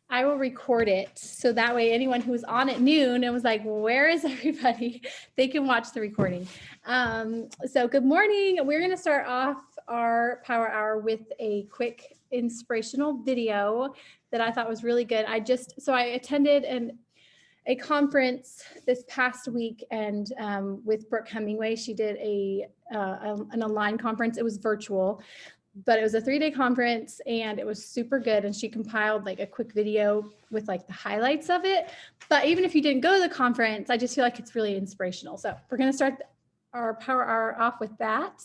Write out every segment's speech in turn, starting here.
I will record it. So that way anyone who was on at noon and was like, where is everybody? They can watch the recording. So good morning. We're going to start off our power hour with a quick inspirational video that I thought was really good. I attended a conference this past week and with Brooke Hemingway. She did an online conference. It was virtual, but it was a 3-day conference and it was super good. And she compiled like a quick video with like the highlights of it. But even if you didn't go to the conference, I just feel like it's really inspirational. So we're going to start our power hour off with that.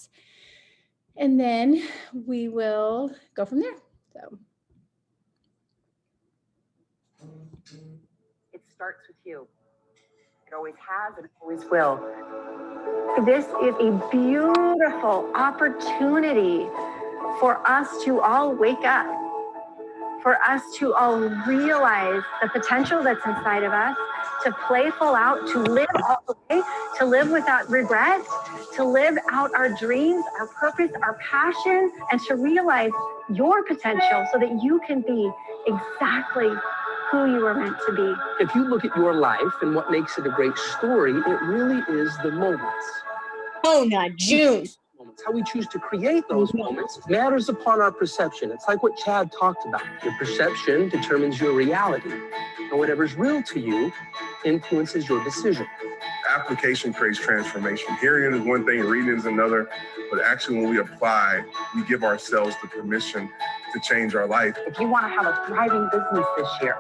And then we will go from there. So it starts with you. It always has and it always will. This is a beautiful opportunity for us to all wake up, for us to all realize the potential that's inside of us, to play full out, to live all the way, to live without regret, to live out our dreams, our purpose, our passion, and to realize your potential so that you can be exactly who you were meant to be. If you look at your life and what makes it a great story, it really is the moments. Oh, not June. How we choose to create those moments matters upon our perception. It's like what Chad talked about. Your perception determines your reality. And whatever's real to you influences your decision. Application creates transformation. Hearing it is one thing, reading is another, but actually when we apply, we give ourselves the permission to change our life. If you want to have a thriving business this year,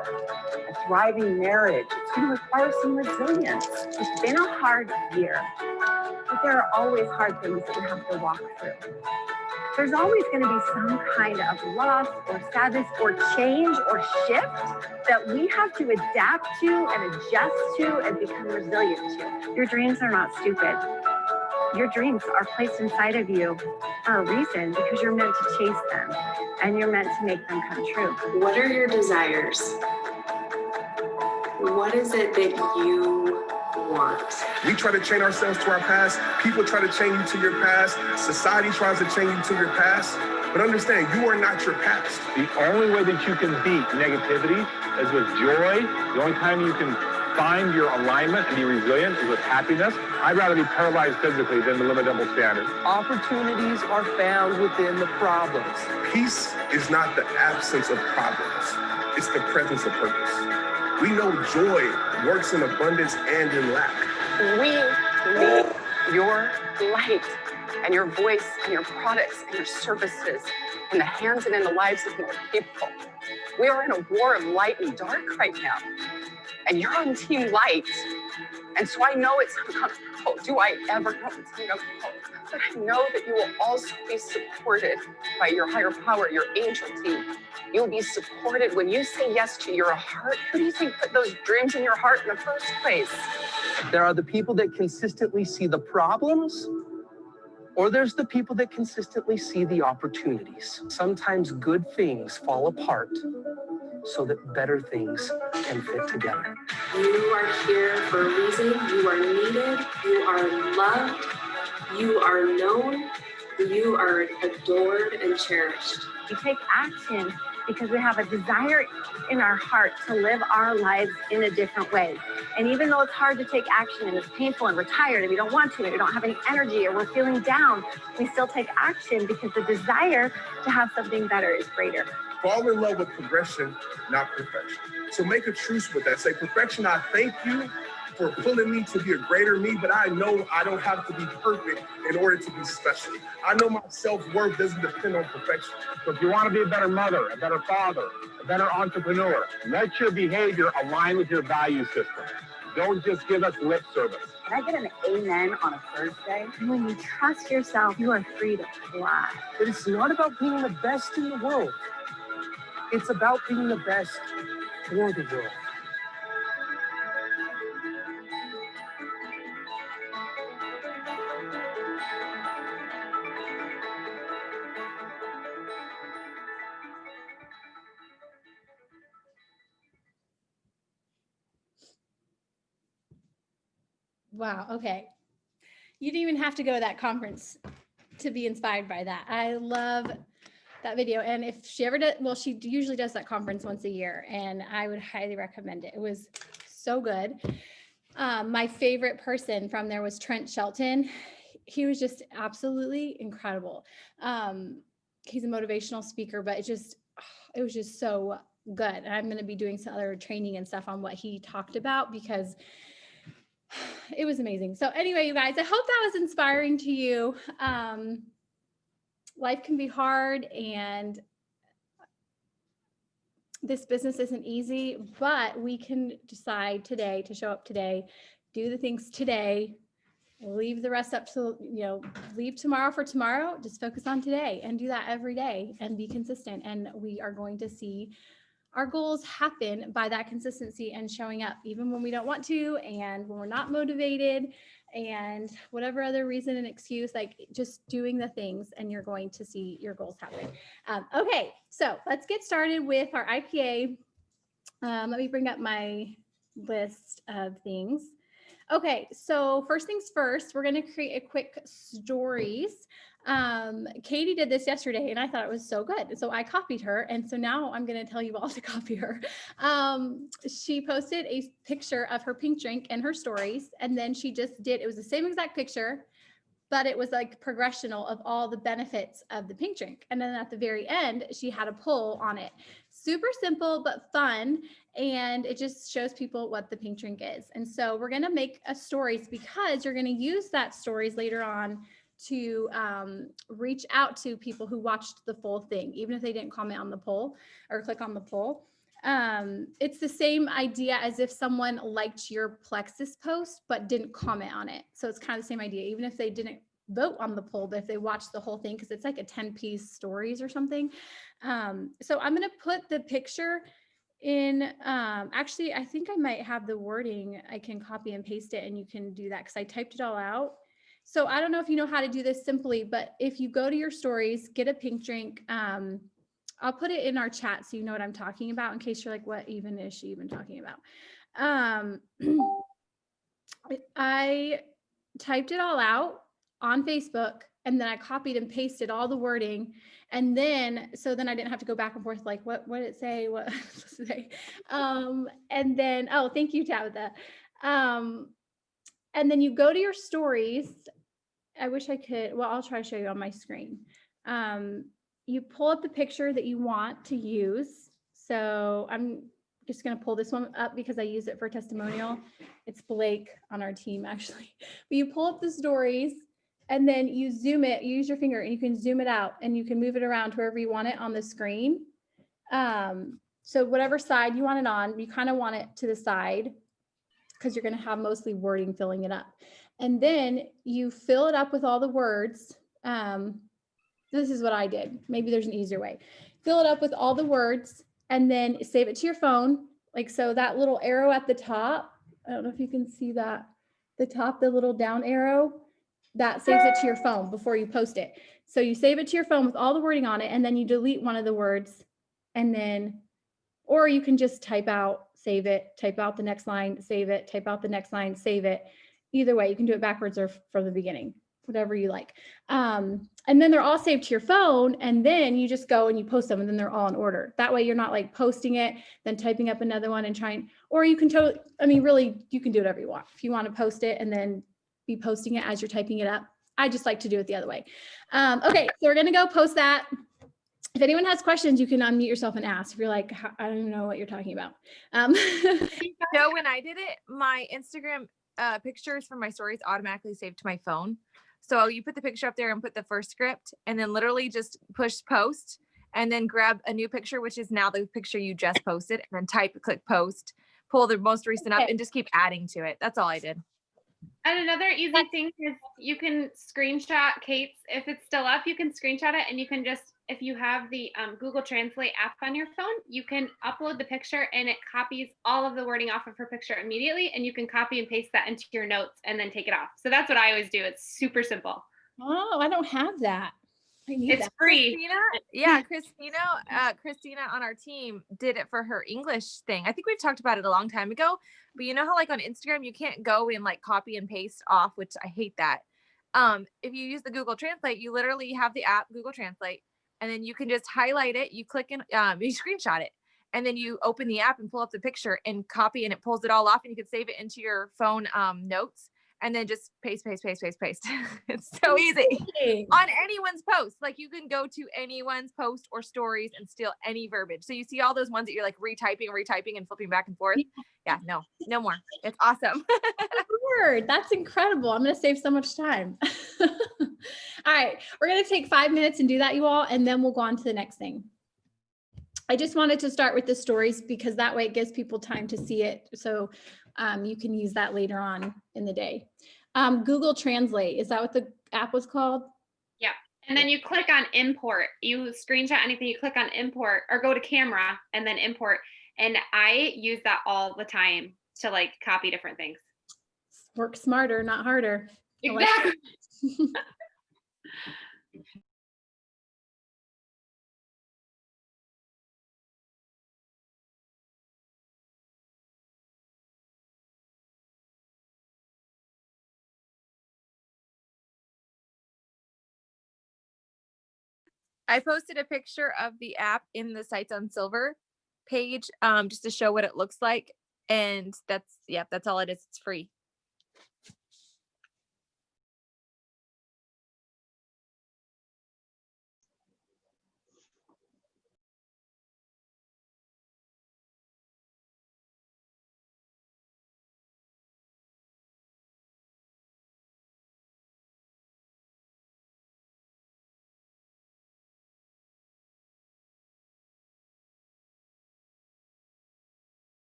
a thriving marriage, it's going to require some resilience. It's been a hard year, but there are always hard things that we have to walk through. There's always going to be some kind of loss or sadness or change or shift that we have to adapt to and adjust to and become resilient to. Your dreams are not stupid. Your dreams are placed inside of you for a reason because you're meant to chase them and you're meant to make them come true. What are your desires? What is it that you want? We try to chain ourselves to our past. People try to chain you to your past. Society tries to chain you to your past. But understand, you are not your past. The only way that you can beat negativity is with joy. The only time you can find your alignment and be resilient is with happiness. I'd rather be paralyzed physically than to live a double standard. Opportunities are found within the problems. Peace is not the absence of problems. It's the presence of purpose. We know joy works in abundance and in lack. We need your light and your voice and your products and your services in the hands and in the lives of more people. We are in a war of light and dark right now. And you're on team light. And so I know it's uncomfortable. Do I ever know it's uncomfortable? But I know that you will also be supported by your higher power, your angel team. You'll be supported when you say yes to your heart. Who do you think put those dreams in your heart in the first place? There are the people that consistently see the problems, or there's the people that consistently see the opportunities. Sometimes good things fall apart so that better things can fit together. You are here for a reason. You are needed. You are loved. You are known. You are adored and cherished. We take action because we have a desire in our heart to live our lives in a different way. And even though it's hard to take action and it's painful and we're tired and we don't want to and we don't have any energy or we're feeling down, we still take action because the desire to have something better is greater. Fall in love with progression, not perfection. So make a truce with that. Say, perfection, I thank you for pulling me to be a greater me, but I know I don't have to be perfect in order to be special. I know my self-worth doesn't depend on perfection. So if you want to be a better mother, a better father, a better entrepreneur, let your behavior align with your value system. Don't just give us lip service. Can I get an amen on a Thursday? When you trust yourself, you are free to fly. But it's not about being the best in the world. It's about being the best for the world. wow. Okay. You didn't even have to go to that conference to be inspired by that. I love that video. And if she ever does, well, she usually does that conference once a year, and I would highly recommend it. It was so good. My favorite person from there was Trent Shelton. He was just absolutely incredible. He's a motivational speaker, but it was just so good. And I'm going to be doing some other training and stuff on what he talked about because it was amazing. So anyway, you guys, I hope that was inspiring to you. Life can be hard, and this business isn't easy, but we can decide today to show up today, do the things today, leave the rest up to, leave tomorrow for tomorrow. Just focus on today and do that every day and be consistent. And we are going to see our goals happen by that consistency and showing up even when we don't want to, and when we're not motivated, and whatever other reason and excuse, like just doing the things, and you're going to see your goals happen. Okay, so let's get started with our IPA. Let me bring up my list of things. Okay, so first things first, we're going to create a quick stories. Katie did this yesterday and I thought it was so good. So I copied her. And so now I'm going to tell you all to copy her. She posted a picture of her pink drink in her stories. And then she just did, it was the same exact picture, but it was like progressional of all the benefits of the pink drink. And then at the very end, she had a poll on it. Super simple, but fun. And it just shows people what the pink drink is. And so we're going to make a stories because you're going to use that stories later on to reach out to people who watched the full thing, even if they didn't comment on the poll or click on the poll. It's the same idea as if someone liked your Plexus post, but didn't comment on it. So it's kind of the same idea, even if they didn't vote on the poll, but if they watched the whole thing, because it's like a 10-piece stories or something. So I'm going to put the picture in, actually, I think I might have the wording. I can copy and paste it and you can do that because I typed it all out. So I don't know if you know how to do this simply, but if you go to your stories, get a pink drink. I'll put it in our chat so you know what I'm talking about in case you're like, what even is she even talking about? I typed it all out on Facebook and then I copied and pasted all the wording. And then, so then I didn't have to go back and forth, like, what did it say? What does it say? And then, oh, thank you, Tabitha. And then you go to your stories. I wish I could, well, I'll try to show you on my screen. You pull up the picture that you want to use. So I'm just going to pull this one up because I use it for testimonial. It's Blake on our team, actually. But you pull up the stories and then you zoom it, you use your finger and you can zoom it out and you can move it around to wherever you want it on the screen. So whatever side you want it on, you kind of want it to the side because you're going to have mostly wording filling it up. And then you fill it up with all the words. This is what I did. Maybe there's an easier way. Fill it up with all the words and then save it to your phone. Like, so that little arrow at the top, I don't know if you can see that, the top, the little down arrow, that saves it to your phone before you post it. So you save it to your phone with all the wording on it, and then you delete one of the words, and then, or you can just type out, save it, type out the next line, save it, type out the next line, save it. Either way, you can do it backwards or from the beginning, whatever you like. And then they're all saved to your phone, and then you just go and you post them, and then they're all in order. That way you're not like posting it, then typing up another one and trying, or you can really, you can do whatever you want. If you want to post it and then be posting it as you're typing it up. I just like to do it the other way. Okay, so we're gonna go post that. If anyone has questions, you can unmute yourself and ask. If you're like, I don't even know what you're talking about. So when I did it, my Instagram pictures from my stories automatically saved to my phone. So you put the picture up there and put the first script and then literally just push post and then grab a new picture, which is now the picture you just posted, and then click post, pull the most recent up and just keep adding to it. That's all I did. And another easy thing is you can screenshot Kate's, if it's still up, you can screenshot it, and you can just, if you have the Google Translate app on your phone, you can upload the picture and it copies all of the wording off of her picture immediately, and you can copy and paste that into your notes and then take it off. So that's what I always do. It's super simple. Oh, I don't have that. It's free. Christina on our team did it for her English thing. I think we've talked about it a long time ago, but you know how like on Instagram, you can't go and like copy and paste off, which I hate that. If you use the Google Translate, you literally have the app Google Translate, and then you can just highlight it. You click and you screenshot it, and then you open the app and pull up the picture and copy, and it pulls it all off, and you can save it into your phone notes, and then just paste. It's so easy on anyone's post. Like you can go to anyone's post or stories and steal any verbiage. So you see all those ones that you're like retyping and flipping back and forth. Yeah, no more. It's awesome. Word. That's incredible. I'm going to save so much time. All right. We're going to take 5 minutes and do that, you all, and then we'll go on to the next thing. I just wanted to start with the stories because that way it gives people time to see it. So you can use that later on in the day. Google Translate, is that what the app was called? Yeah. And then you click on import. You screenshot anything, you click on import or go to camera and then import. And I use that all the time to like copy different things. Work smarter, not harder. Exactly. I posted a picture of the app in the Sights on Silver page, just to show what it looks like. And that's all it is. It's free.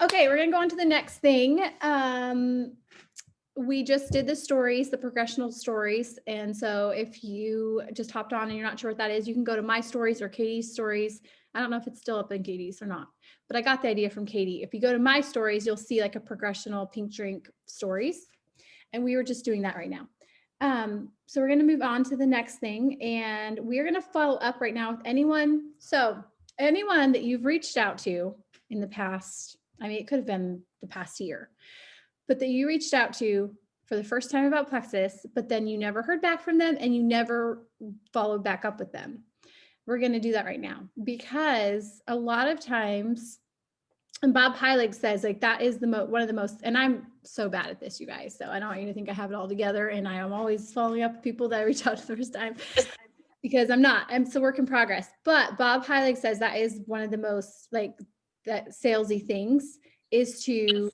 Okay, we're gonna go on to the next thing. We just did the stories, the progressional stories. And so if you just hopped on and you're not sure what that is, you can go to my stories or Katie's stories. I don't know if it's still up in Katie's or not, but I got the idea from Katie. If you go to my stories, you'll see like a progressional pink drink stories. And we were just doing that right now. So we're going to move on to the next thing, and we're going to follow up right now with anyone. So anyone that you've reached out to in the past, I mean, it could have been the past year, but that you reached out to for the first time about Plexus, but then you never heard back from them and you never followed back up with them. We're going to do that right now because a lot of times, and Bob Heilig says like that is the one of the most, and I'm so bad at this, you guys. So I don't want you to think I have it all together. And I am always following up with people that I reach out to the first time because I'm not. I'm still work in progress. But Bob Heilig says that is one of the most like that salesy things is to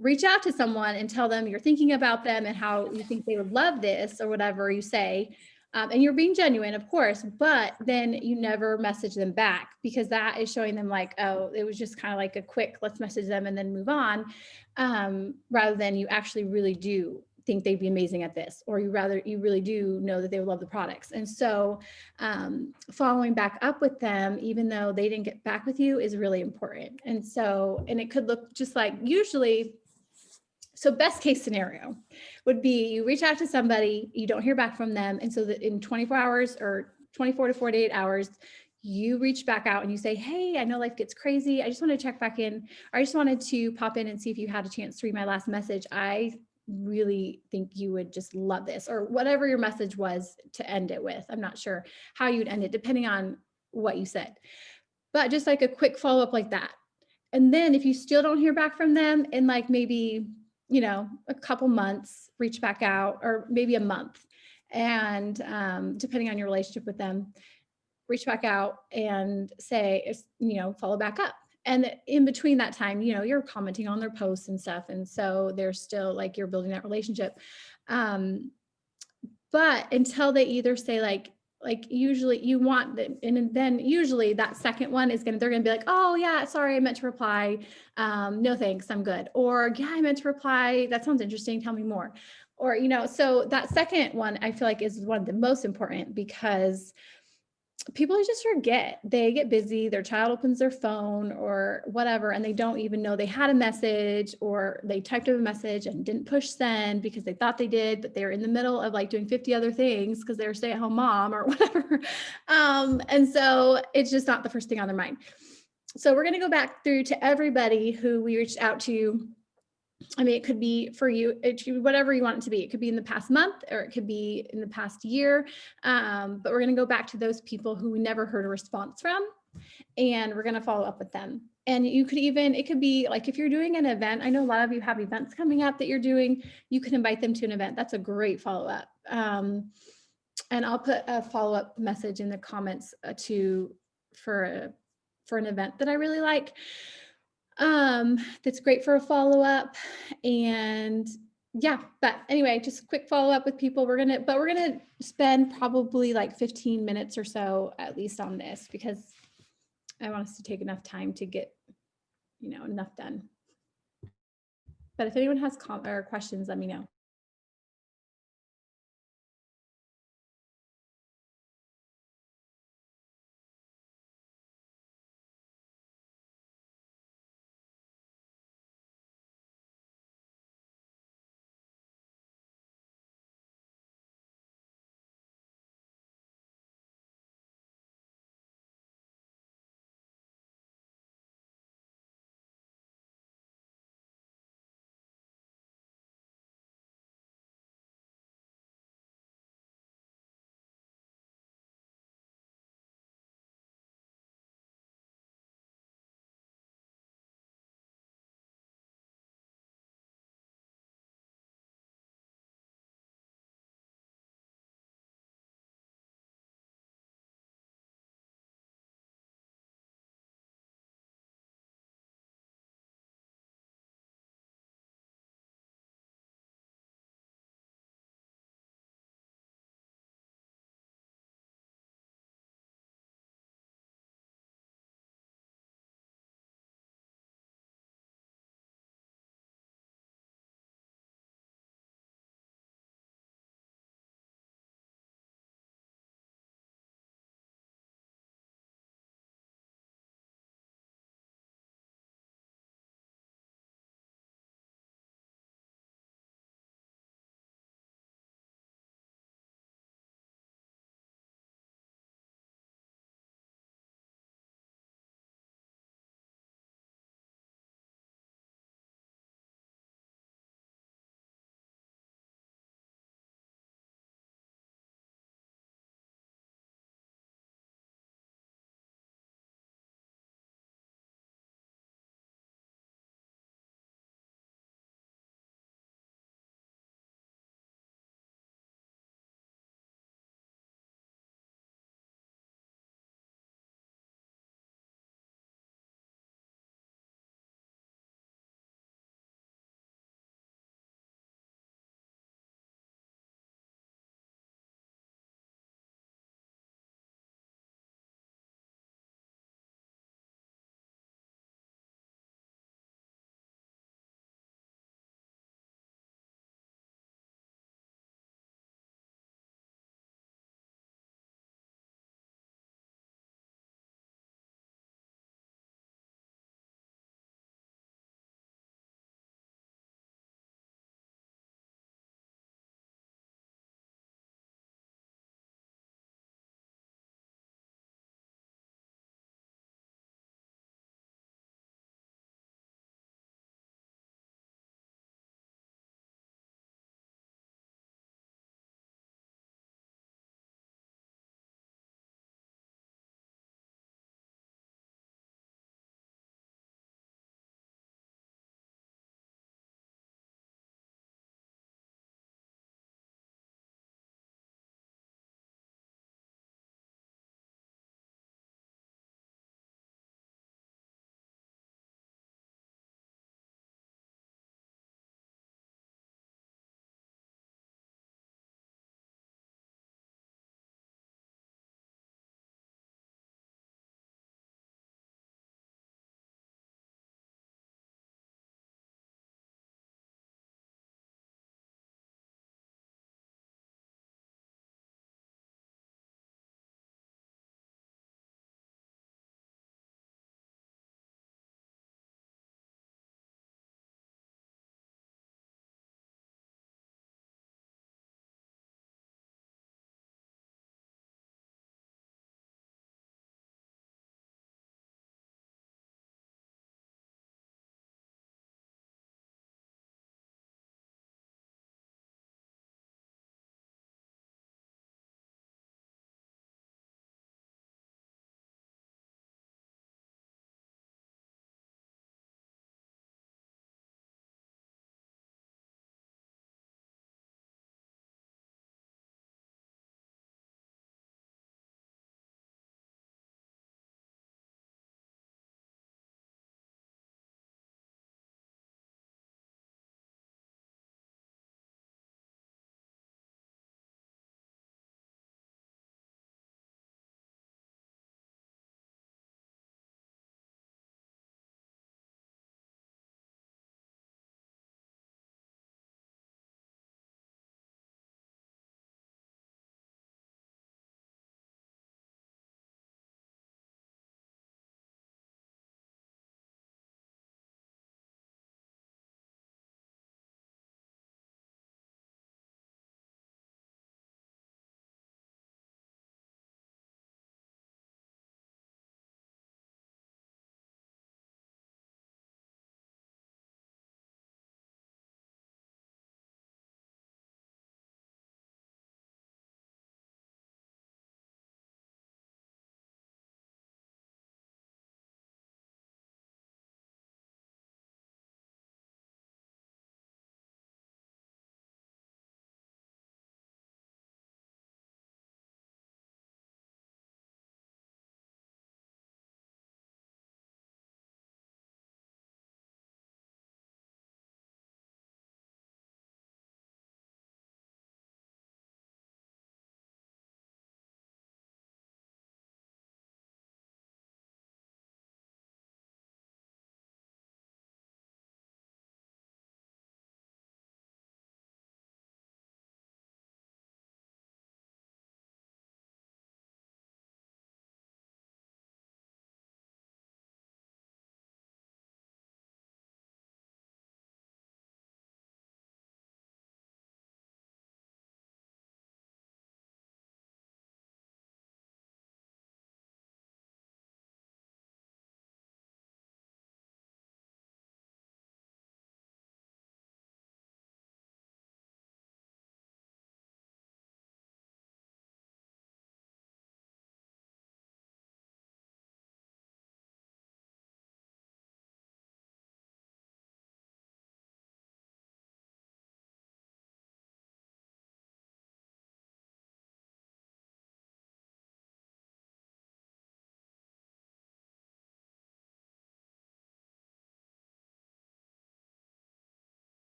reach out to someone and tell them you're thinking about them and how you think they would love this or whatever you say. And you're being genuine, of course, but then you never message them back because that is showing them like, oh, it was just kind of like a quick, let's message them and then move on, rather than you actually really do think they'd be amazing at this, or you really do know that they would love the products. And so following back up with them, even though they didn't get back with you, is really important. And so, and it could look just like usually, so best case scenario would be you reach out to somebody, you don't hear back from them. And so that in 24 hours or 24 to 48 hours, you reach back out and you say, hey, I know life gets crazy. I just want to check back in. Or I just wanted to pop in and see if you had a chance to read my last message. I really think you would just love this, or whatever your message was to end it with. I'm not sure how you'd end it, depending on what you said, but just like a quick follow-up like that. And then if you still don't hear back from them in like maybe, you know, a couple months, reach back out, or maybe a month. And depending on your relationship with them, reach back out and say, you know, follow back up. And in between that time, you know, you're commenting on their posts and stuff. And so they're still like, you're building that relationship. But until they either say like usually you want that, and then usually that second one is they're gonna be like, oh yeah, sorry, I meant to reply. No thanks, I'm good. Or yeah, I meant to reply. That sounds interesting. Tell me more. Or, you know, so that second one I feel like is one of the most important because people just forget. They get busy, their child opens their phone or whatever, and they don't even know they had a message, or they typed up a message and didn't push send because they thought they did, but they were in the middle of like doing 50 other things because they were stay-at-home mom or whatever. And so it's just not the first thing on their mind. So we're going to go back through to everybody who we reached out to. I mean, it could be for you, it could be whatever you want it to be. It could be in the past month, or it could be in the past year. But we're going to go back to those people who we never heard a response from, and we're going to follow up with them. And you could even, it could be like if you're doing an event, I know a lot of you have events coming up that you're doing, you can invite them to an event. That's a great follow-up. And I'll put a follow-up message in the comments for an event that I really like. That's great for a follow-up. And yeah, but anyway, just a quick follow-up with people. We're gonna spend probably like 15 minutes or so at least on this, because I want us to take enough time to get, you know, enough done. But if anyone has questions, let me know.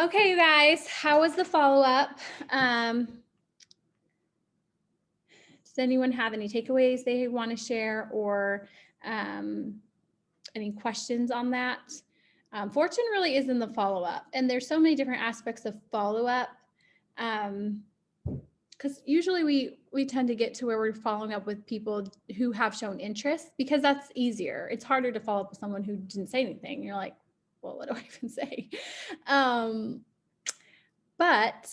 Okay, you guys, how was the follow-up? Does anyone have any takeaways they want to share or any questions on that? Fortune really is in the follow-up, and there's so many different aspects of follow-up. Because usually we tend to get to where we're following up with people who have shown interest, because that's easier. It's harder to follow up with someone who didn't say anything. You're like, well, what do I even say? But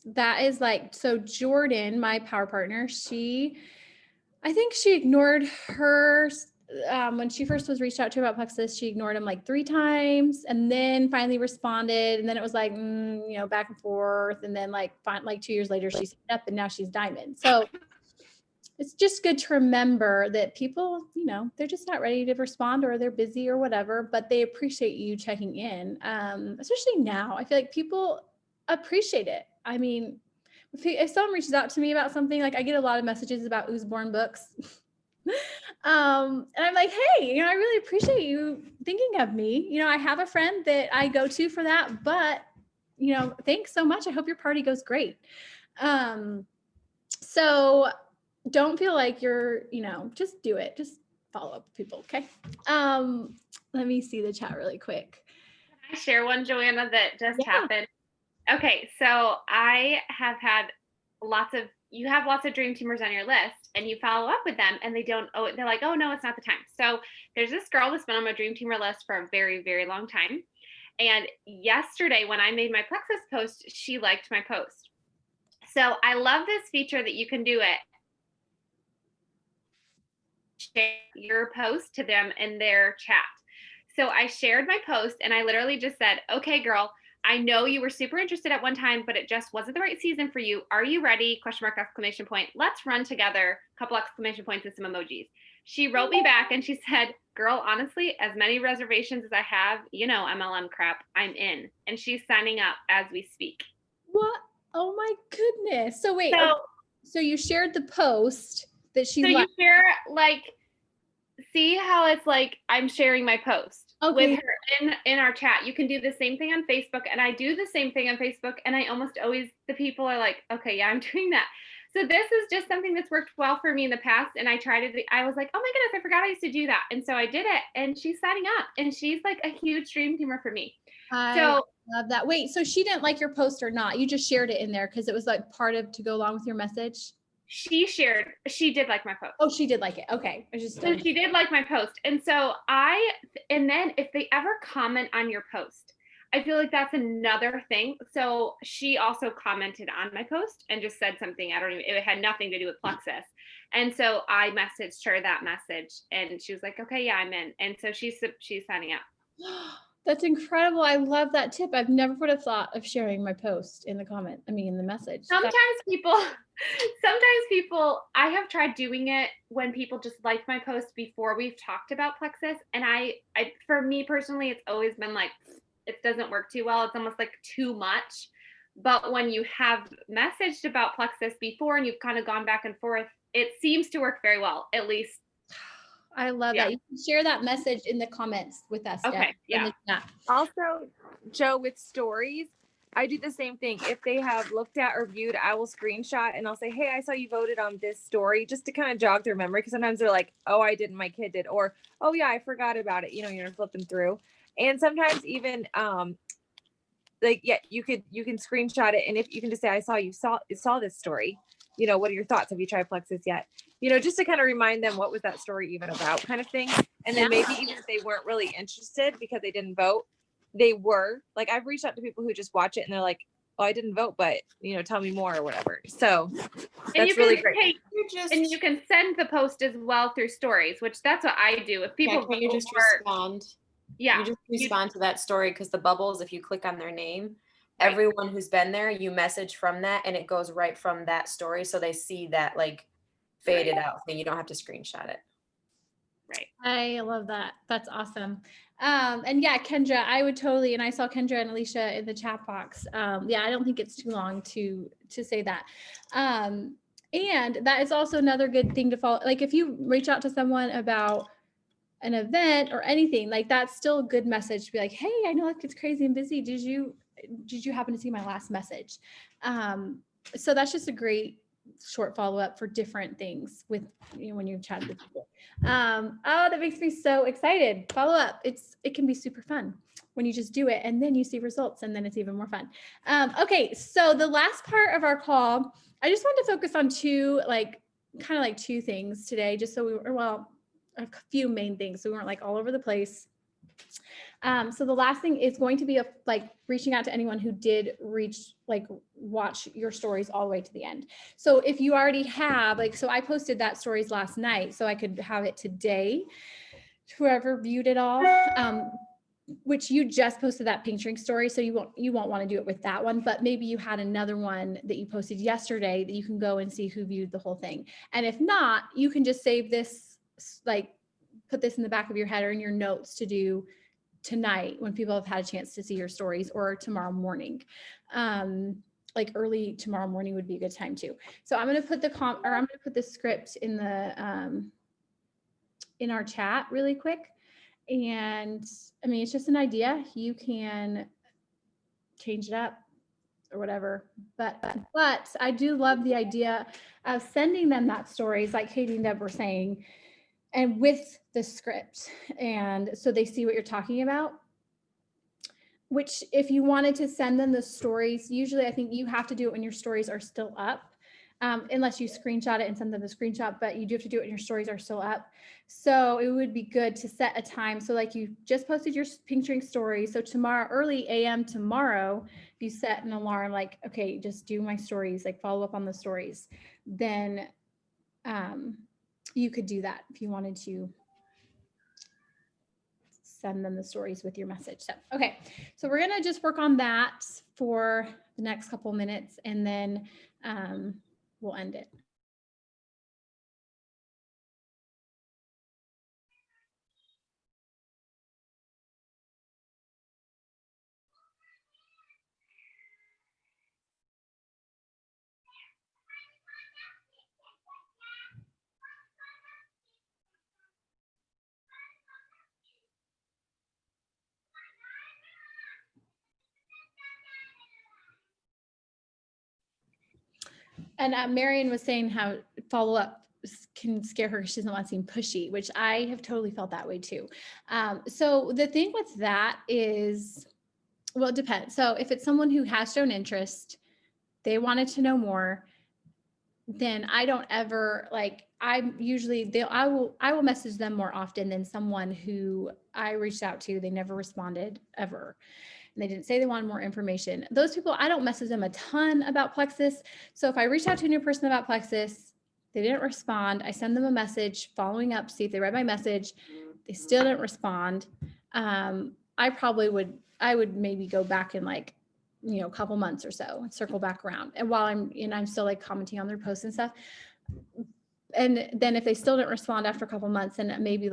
that is like, so Jordan, my power partner, I think she ignored her, when she first was reached out to about Plexus, she ignored him like 3 times and then finally responded. And then it was like, back and forth. And then like 2 years later, she stepped up and now she's Diamond. So it's just good to remember that people, they're just not ready to respond, or they're busy or whatever, but they appreciate you checking in. Especially now, I feel like people appreciate it. I mean, if someone reaches out to me about something, like I get a lot of messages about Usborne books. And I'm like, hey, I really appreciate you thinking of me. I have a friend that I go to for that, but, thanks so much. I hope your party goes great. So don't feel like you're, just do it. Just follow up with people. Okay. Let me see the chat really quick. Can I share one, Joanna, that just happened? Okay. So I have had you have lots of dream teamers on your list, and you follow up with them and they're like, oh no, it's not the time. So there's this girl that's been on my dream teamer list for a very, very long time. And yesterday when I made my Plexus post, she liked my post. So I love this feature that you can do it. Share your post to them in their chat. So I shared my post and I literally just said, okay, girl, I know you were super interested at one time, but it just wasn't the right season for you. Are you ready? Question mark, exclamation point. Let's run together. Couple exclamation points and some emojis. She wrote me back and she said, girl, honestly, as many reservations as I have, MLM crap, I'm in. And she's signing up as we speak. What? Oh my goodness. So wait, so you shared the post that she you share, like, see how it's like I'm sharing my post with her in our chat. You can do the same thing on Facebook, and I do the same thing on Facebook, and I almost always, the people are like, okay, yeah, I'm doing that. So this is just something that's worked well for me in the past, and I was like, oh my goodness, I forgot I used to do that. And so I did it, and she's signing up, and she's like a huge dream teamer for me. I love that. Wait, so she didn't like your post or not? You just shared it in there because it was like part of to go along with your message? She did like my post. Oh, she did like it. Okay. So she did like my post. And so and then if they ever comment on your post, I feel like that's another thing. So she also commented on my post and just said something. It had nothing to do with Plexus. And so I messaged her that message and she was like, okay, yeah, I'm in. And so she's signing up. That's incredible. I love that tip. I've never would have thought of sharing my post in the message. Sometimes people, I have tried doing it when people just like my post before we've talked about Plexus. And for me personally, it's always been like, it doesn't work too well. It's almost like too much. But when you have messaged about Plexus before and you've kind of gone back and forth, it seems to work very well, at least. I love that. You can share that message in the comments with us. Okay. Yeah. Also, Joe, with stories, I do the same thing. If they have looked at or viewed, I will screenshot and I'll say, hey, I saw you voted on this story, just to kind of jog their memory. Because sometimes they're like, oh, I didn't, my kid did. Or, oh yeah, I forgot about it. You're gonna flip them through. And sometimes even you can screenshot it. And if you can just say, I saw you saw this story, what are your thoughts? Have you tried Plexus yet? Just to kind of remind them, what was that story even about, kind of thing. And then maybe even if they weren't really interested because they didn't vote, they were like, I've reached out to people who just watch it and they're like, oh, I didn't vote, but tell me more or whatever. So that's really great. And you can send the post as well through stories, which that's what I do. If people can you just respond? Yeah. You just respond to that story, because the bubbles, if you click on their name, everyone who's been there, you message from that and it goes right from that story. So they see that like faded out thing. You don't have to screenshot it. Right. I love that. That's awesome. And yeah, Kendra, I would totally, and I saw Kendra and Alicia in the chat box. I don't think it's too long to say that. And that is also another good thing to follow. Like if you reach out to someone about an event or anything, like that's still a good message to be like, hey, I know like it's crazy and busy. did you happen to see my last message? So that's just a great short follow-up for different things with, when you're chatting with people. Oh, that makes me so excited. Follow up. It can be super fun when you just do it and then you see results, and then it's even more fun. Okay. So the last part of our call, I just want to focus on two things today, just so we were, well, a few main things. So we weren't like all over the place. So the last thing is going to be reaching out to anyone who did watch your stories all the way to the end. So if you already have, so I posted that stories last night, so I could have it today, whoever viewed it all, which you just posted that pink shrink story. So you won't want to do it with that one, but maybe you had another one that you posted yesterday that you can go and see who viewed the whole thing. And if not, you can just save this, put this in the back of your head or in your notes to do tonight when people have had a chance to see your stories, or tomorrow morning. Early tomorrow morning would be a good time too. So I'm going to put I'm going to put the script in the in our chat really quick. And I mean, it's just an idea. You can change it up or whatever, but I do love the idea of sending them that stories, like Katie and Deb were saying, and with the script, and so they see what you're talking about. Which, if you wanted to send them the stories, usually I think you have to do it when your stories are still up, unless you screenshot it and send them the screenshot, but you do have to do it when your stories are still up. So it would be good to set a time. So like you just posted your pink drink story. So tomorrow, early AM tomorrow, if you set an alarm, like, okay, just do my stories, like follow up on the stories, then you could do that if you wanted to send them the stories with your message. So, okay. So we're going to just work on that for the next couple minutes, and then we'll end it. And Marion was saying how follow-up can scare her because she doesn't want to seem pushy, which I have totally felt that way too. So the thing with that is, well, it depends. So if it's someone who has shown interest, they wanted to know more, then I don't ever I will message them more often than someone who I reached out to. They never responded ever. And they didn't say they wanted more information. Those people, I don't message them a ton about Plexus. So if I reach out to a new person about Plexus, they didn't respond, I send them a message following up, see if they read my message. They still didn't respond. I would maybe go back in a couple months or so and circle back around. And while I'm still commenting on their posts and stuff. And then if they still didn't respond after a couple months, then maybe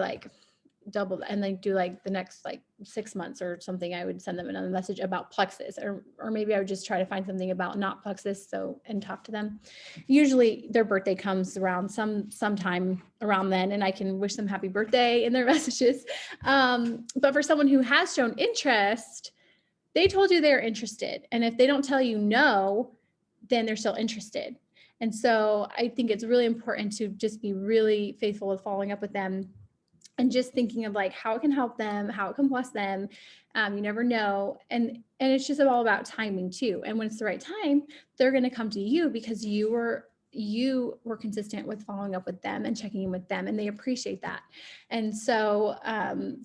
double, and they do the next 6 months or something, I would send them another message about Plexus, or maybe I would just try to find something about not Plexus, and talk to them. Usually their birthday comes around sometime around then, and I can wish them happy birthday in their messages. But for someone who has shown interest, they told you they're interested. And if they don't tell you no, then they're still interested. And so I think it's really important to just be really faithful with following up with them, and just thinking of how it can help them, how it can bless them. You never know. And it's just all about timing too. And when it's the right time, they're going to come to you because you were consistent with following up with them and checking in with them, and they appreciate that. And so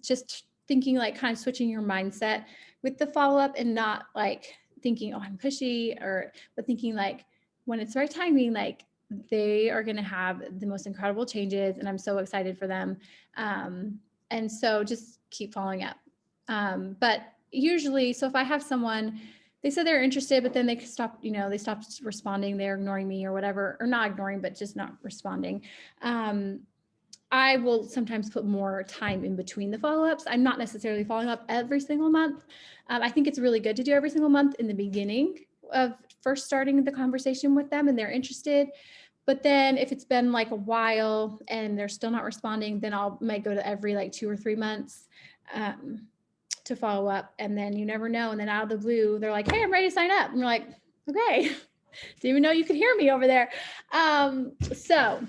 just thinking kind of switching your mindset with the follow-up, and not thinking, oh, I'm pushy, but thinking when it's the right timing, they are going to have the most incredible changes, and I'm so excited for them. And so just keep following up. But usually, so if I have someone, they said they're interested, but then they stopped, they stopped responding, they're ignoring me or whatever, or not ignoring, but just not responding. I will sometimes put more time in between the follow-ups. I'm not necessarily following up every single month. I think it's really good to do every single month in the beginning of first starting the conversation with them and they're interested. But then if it's been a while and they're still not responding, then might go to every 2 or 3 months. to follow up, and then you never know. And then out of the blue, they're like, "Hey, I'm ready to sign up." And you're like, "Okay." Didn't even know you could hear me over there. So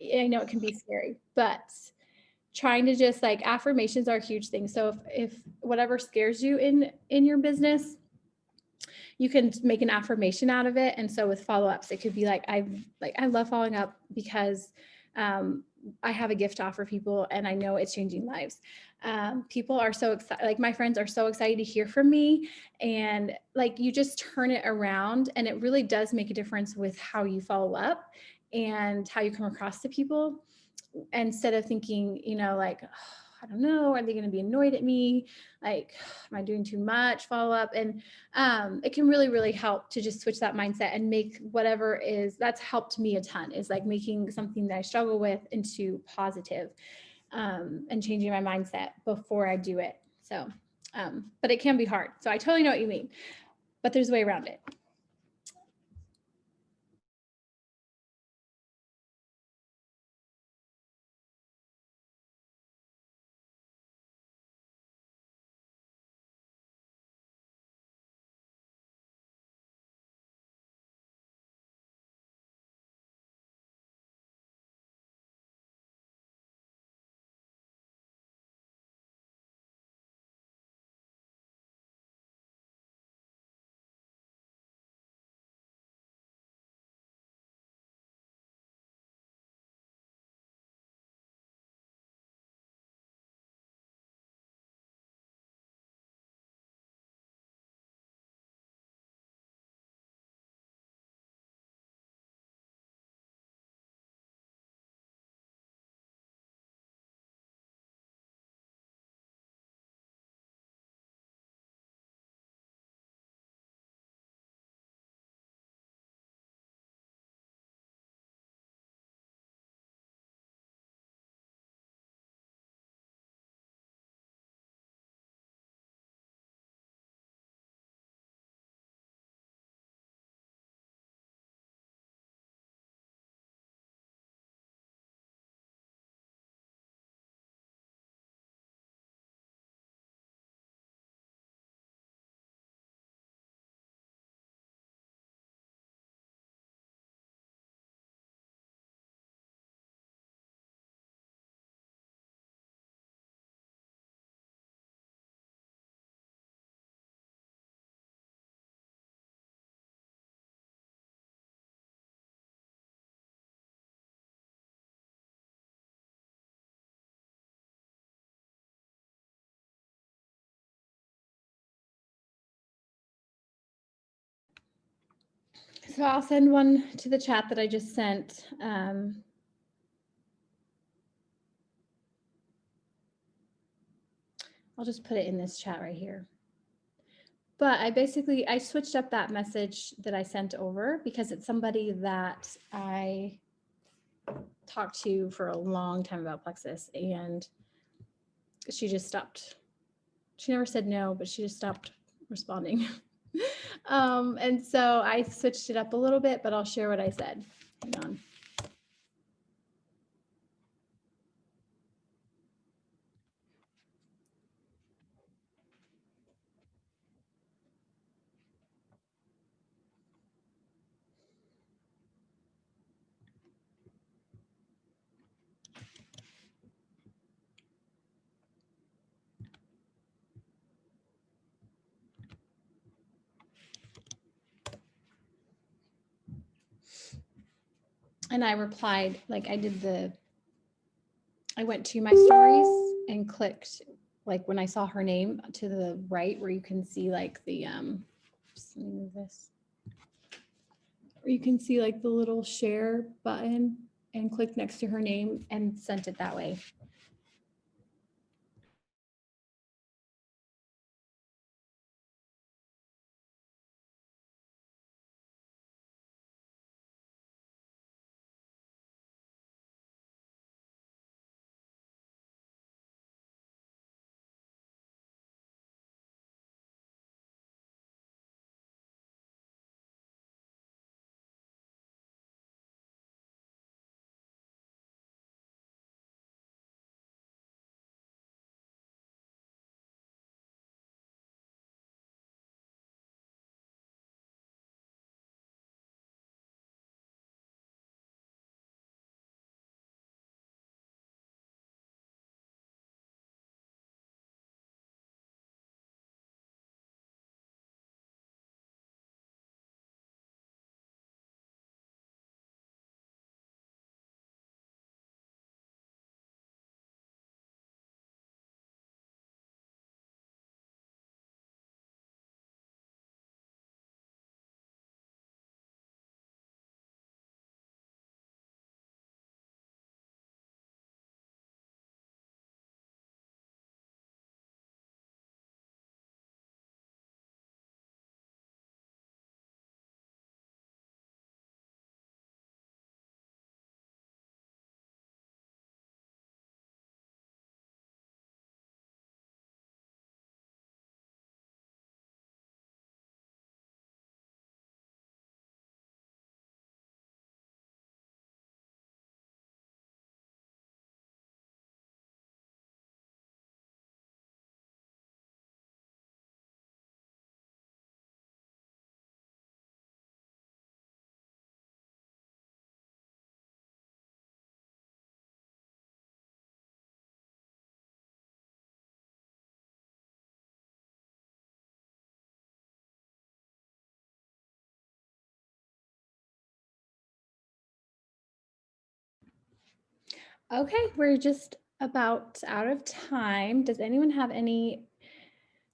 I know it can be scary, but trying to just like, affirmations are a huge thing. So if whatever scares you in your business, you can make an affirmation out of it. And so with follow-ups, it could be like, I love following up because I have a gift to offer people and I know it's changing lives. People are so excited, like my friends are so excited to hear from me, and like you just turn it around, and it really does make a difference with how you follow up and how you come across to people, instead of thinking, like, "Oh, I don't know, are they going to be annoyed at me? Like, am I doing too much follow up?" And it can really, really help to just switch that mindset and make whatever that's helped me a ton, is like making something that I struggle with into positive, and changing my mindset before I do it. So, but it can be hard. So I totally know what you mean, but there's a way around it. So I'll send one to the chat that I just sent. I'll just put it in this chat right here. But I switched up that message that I sent over because it's somebody that I talked to for a long time about Plexus, and she just stopped. She never said no, but she just stopped responding. And so I switched it up a little bit, but I'll share what I said. Hang on. And I replied, like I went to my stories and clicked, like when I saw her name to the right, where you can see like the, just let me move this, where you can see like the little share button, and click next to her name and sent it that way. Okay, we're just about out of time. Does anyone have anything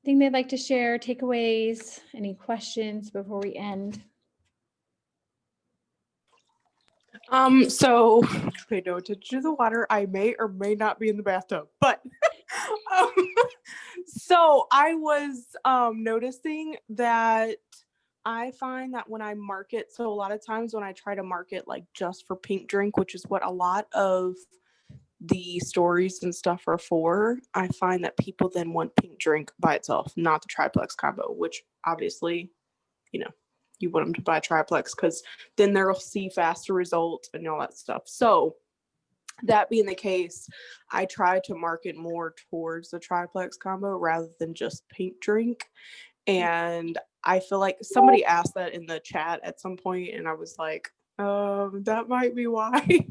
they'd like to share, takeaways, any questions before we end? So pay no attention to the water. I may or may not be in the bathtub, but um, so I was noticing that I find that when I market, so a lot of times when I try to market like just for Pink Drink, which is what a lot of the stories and stuff are for, I find that people then want Pink Drink by itself, not the triplex combo, which obviously, you know, you want them to buy triplex because then they'll see faster results and all that stuff. So that being the case, I try to market more towards the triplex combo rather than just Pink Drink. And I feel like somebody asked that in the chat at some point, and I was like, that might be why.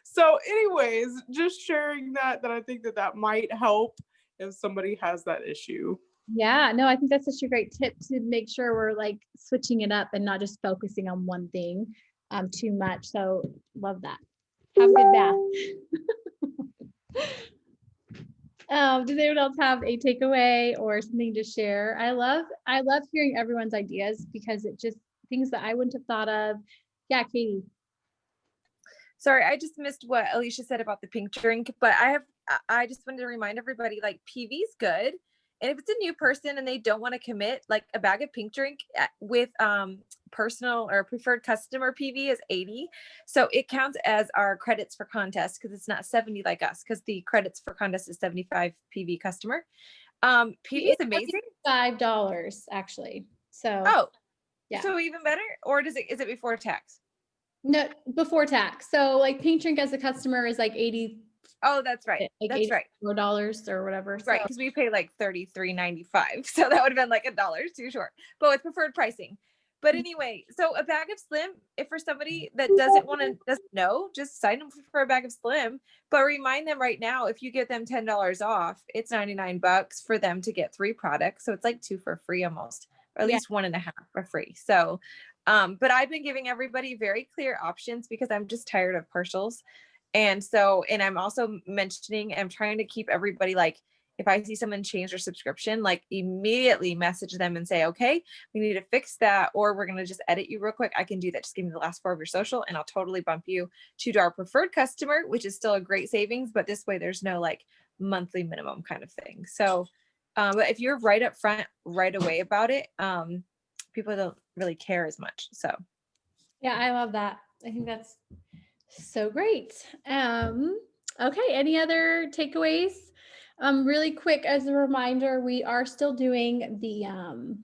So anyways, just sharing that I think that might help if somebody has that issue. Yeah, no, I think that's such a great tip to make sure we're like switching it up and not just focusing on one thing too much. So love that. Have a good bath. Does anyone else have a takeaway or something to share? I love hearing everyone's ideas because it just things that I wouldn't have thought of. Yeah, Katie. Sorry, I just missed what Alicia said about the Pink Drink, but I just wanted to remind everybody, like, PV's good. And if it's a new person and they don't want to commit, like a bag of Pink Drink with personal or preferred customer PV is 80. So it counts as our credits for contest because it's not 70 like us, because the credits for contest is 75 PV customer. PV is amazing. $5 actually. So yeah. So even better, or is it before tax? No, before tax. So like Pink Drink as a customer is like 80. Oh, that's right. Like that's right. $4 or whatever. Right, because we pay like $33.95. So that would have been like $1 too short, but with preferred pricing. But anyway, so a bag of Slim, if for somebody that doesn't know, just sign them for a bag of Slim. But remind them right now, if you get them $10 off, it's $99 for them to get 3 products. So it's like 2 for free almost, or at least 1.5 for free. So, but I've been giving everybody very clear options because I'm just tired of partials. And so, and I'm also mentioning, I'm trying to keep everybody like, if I see someone change their subscription, like immediately message them and say, okay, we need to fix that, or we're going to just edit you real quick. I can do that. Just give me the last 4 of your social and I'll totally bump you to our preferred customer, which is still a great savings. But this way there's no like monthly minimum kind of thing. So, but if you're right up front right away about it, people don't really care as much. So. Yeah, I love that. I think that's so great. Okay, any other takeaways? Really quick as a reminder, we are still doing the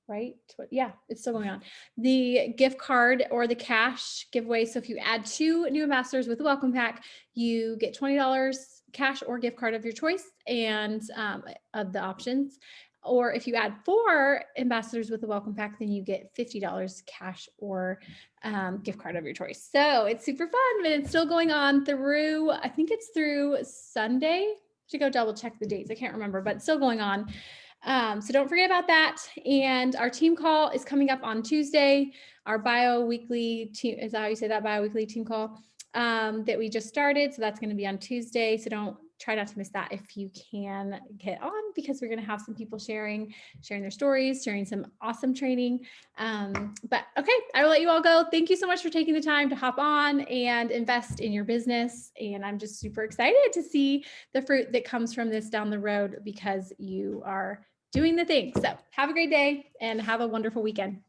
right? Yeah, it's still going on. The gift card or the cash giveaway. So if you add 2 new ambassadors with a welcome pack, you get $20 cash or gift card of your choice and of the options. Or if you add 4 ambassadors with a welcome pack, then you get $50 cash or gift card of your choice. So it's super fun, but it's still going on through, I think it's through Sunday. To go double check the dates. I can't remember, but it's still going on. So don't forget about that. And our team call is coming up on Tuesday. Our bi-weekly team, is that how you say that, bi-weekly team call that we just started. So that's going to be on Tuesday. So try not to miss that if you can get on, because we're going to have some people sharing their stories, sharing some awesome training. But okay, I will let you all go. Thank you so much for taking the time to hop on and invest in your business. And I'm just super excited to see the fruit that comes from this down the road because you are doing the thing. So have a great day and have a wonderful weekend.